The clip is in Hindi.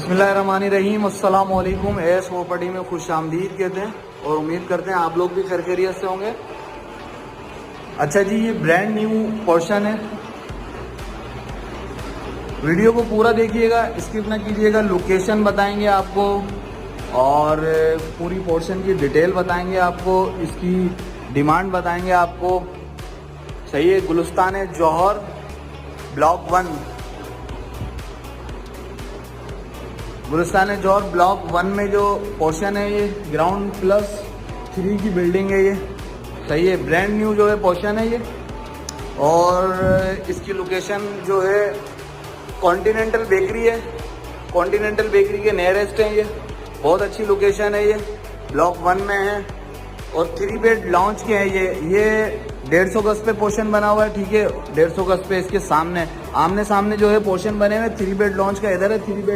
बिस्मिल्लाहिर्रहमानिर्रहीम, अस्सलाम वालेकुम। एस प्रॉपर्टी में खुश आमदीद कहते हैं और उम्मीद करते हैं आप लोग भी खैरियत से होंगे। अच्छा जी, ये ब्रांड न्यू पोर्शन है। वीडियो को पूरा देखिएगा, स्किप ना कीजिएगा। लोकेशन बताएंगे आपको और पूरी पोर्शन की डिटेल बताएंगे आपको, इसकी डिमांड बताएंगे आपको। सही है, गुलिस्तान जौहर ब्लॉक 1, गुलिस्तान जौहर ब्लॉक 1 में जो पोर्शन है ये ग्राउंड प्लस 3 की बिल्डिंग है ये। सही है, ब्रांड न्यू जो है पोर्शन है ये। और इसकी लोकेशन जो है कॉन्टिनेंटल बेकरी है, कॉन्टिनेंटल बेकरी के नियरेस्ट है ये। बहुत अच्छी लोकेशन है ये, ब्लॉक 1 में है और 3 बेड लॉन्च के है ये 150 गज पे पोर्शन बना हुआ है। ठीक है, 150 गज पे इसके सामने आमने सामने जो है पोर्शन बने हुए। 3 बेड लॉन्च का इधर है, 3 बेड